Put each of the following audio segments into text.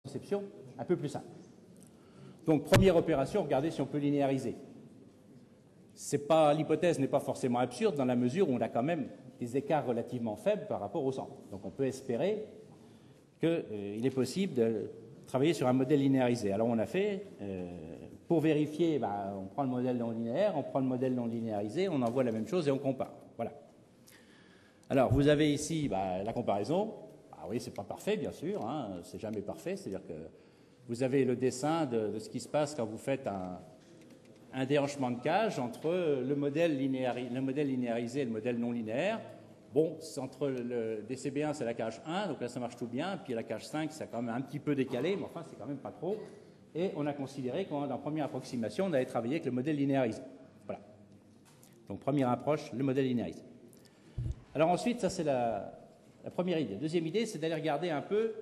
conception un peu plus simple. Donc, première opération, regardez si on peut linéariser. L'hypothèse n'est pas forcément absurde dans la mesure où on a quand même des écarts relativement faibles par rapport au centre. Donc, on peut espérer qu'il est possible de travailler sur un modèle linéarisé. Alors, on a fait, pour vérifier, on prend le modèle non linéaire, on prend le modèle non linéarisé, on envoie la même chose et on compare. Voilà. Alors, vous avez ici la comparaison. Ah oui, c'est pas parfait, bien sûr, hein, c'est jamais parfait, c'est-à-dire que vous avez le dessin de ce qui se passe quand vous faites un déhanchement de cage entre le modèle linéarisé et le modèle non linéaire. Bon, entre le DCB1, c'est la cage 1, donc là, ça marche tout bien. Puis la cage 5, c'est quand même un petit peu décalé, mais enfin, c'est quand même pas trop. Et on a considéré qu'en première approximation, on allait travailler avec le modèle linéarisé. Voilà. Donc, première approche, le modèle linéarisé. Alors ensuite, ça, c'est la première idée. Deuxième idée, c'est d'aller regarder un peu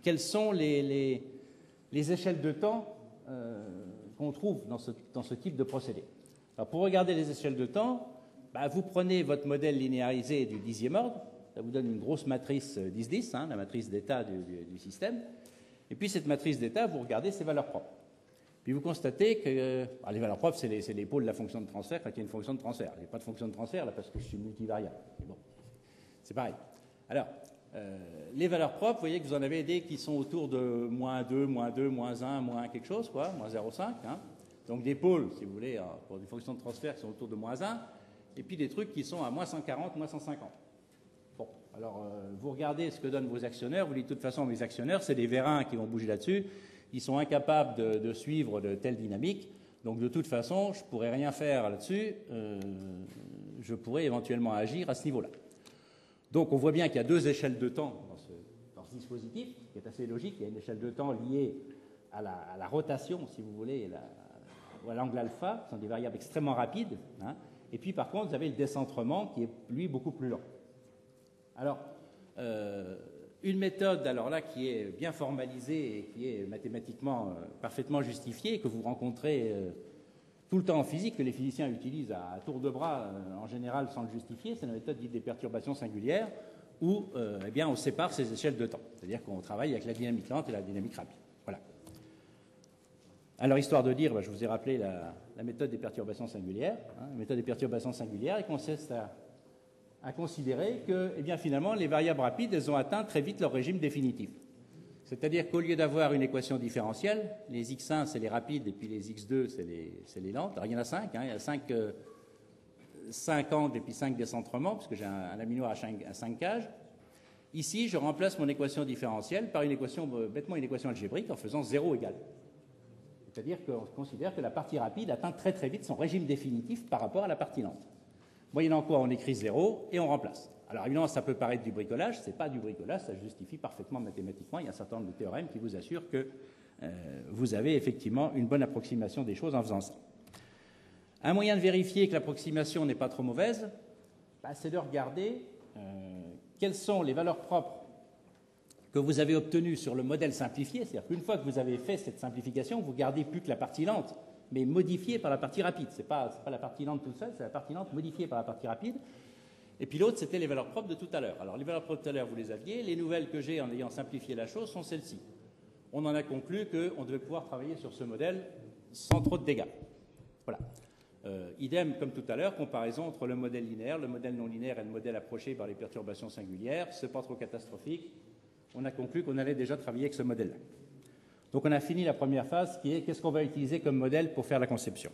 quelles sont les échelles de temps qu'on trouve dans ce type de procédé. Alors, pour regarder les échelles de temps, vous prenez votre modèle linéarisé du 10e ordre, ça vous donne une grosse matrice 10-10, hein, la matrice d'état du système, et puis cette matrice d'état, vous regardez ses valeurs propres. Puis vous constatez que les valeurs propres, c'est les pôles de la fonction de transfert quand il y a une fonction de transfert. Il n'y a pas de fonction de transfert là parce que je suis multivariable. Mais bon, c'est pareil. Alors, les valeurs propres, vous voyez que vous en avez des qui sont autour de moins 2, moins 2, moins 1, moins quelque chose, quoi, moins 0,5. Hein. Donc des pôles, si vous voulez, pour des fonctions de transfert qui sont autour de moins 1, et puis des trucs qui sont à moins 140, moins 150. Bon, alors vous regardez ce que donnent vos actionnaires, vous dites de toute façon, mes actionnaires, c'est des vérins qui vont bouger là-dessus, ils sont incapables de suivre de telles dynamiques, donc de toute façon, je ne pourrais rien faire là-dessus, je pourrais éventuellement agir à ce niveau-là. Donc on voit bien qu'il y a deux échelles de temps dans ce dispositif, qui est assez logique. Il y a une échelle de temps liée à la rotation, si vous voulez, ou à l'angle alpha, qui sont des variables extrêmement rapides. Hein. Et puis par contre, vous avez le décentrement qui est, lui, beaucoup plus lent. Alors, une méthode alors là qui est bien formalisée et qui est mathématiquement parfaitement justifiée, que vous rencontrez tout le temps en physique, que les physiciens utilisent à tour de bras en général sans le justifier, c'est la méthode dite des perturbations singulières, où on sépare ces échelles de temps. C'est-à-dire qu'on travaille avec la dynamique lente et la dynamique rapide. Voilà. Alors, histoire de dire, je vous ai rappelé la méthode des perturbations singulières. Hein. La méthode des perturbations singulières, elle consiste à considérer que, finalement, les variables rapides, elles ont atteint très vite leur régime définitif. C'est-à-dire qu'au lieu d'avoir une équation différentielle, les x1, c'est les rapides, et puis les x2, c'est les lentes. Alors, il y en a 5. Hein, il y a 5 angles et puis 5 décentrements, parce que j'ai un laminoir à 5 cages. Ici, je remplace mon équation différentielle par bêtement une équation algébrique en faisant 0 égal. C'est-à-dire qu'on considère que la partie rapide atteint très très vite son régime définitif par rapport à la partie lente. Moyennant quoi, on écrit 0 et on remplace. Alors évidemment, ça peut paraître du bricolage, ce n'est pas du bricolage, ça justifie parfaitement mathématiquement. Il y a un certain nombre de théorèmes qui vous assurent que vous avez effectivement une bonne approximation des choses en faisant ça. Un moyen de vérifier que l'approximation n'est pas trop mauvaise, c'est de regarder quelles sont les valeurs propres que vous avez obtenues sur le modèle simplifié. C'est-à-dire qu'une fois que vous avez fait cette simplification, vous ne gardez plus que la partie lente, mais modifiée par la partie rapide. Ce n'est pas la partie lente toute seule, c'est la partie lente modifiée par la partie rapide. Et puis l'autre, c'était les valeurs propres de tout à l'heure. Alors les valeurs propres de tout à l'heure, vous les aviez. Les nouvelles que j'ai en ayant simplifié la chose sont celles-ci. On en a conclu qu'on devait pouvoir travailler sur ce modèle sans trop de dégâts. Voilà. Idem, comme tout à l'heure, comparaison entre le modèle linéaire, le modèle non linéaire et le modèle approché par les perturbations singulières. Ce n'est pas trop catastrophique. On a conclu qu'on allait déjà travailler avec ce modèle-là. Donc on a fini la première phase qui est qu'est-ce qu'on va utiliser comme modèle pour faire la conception.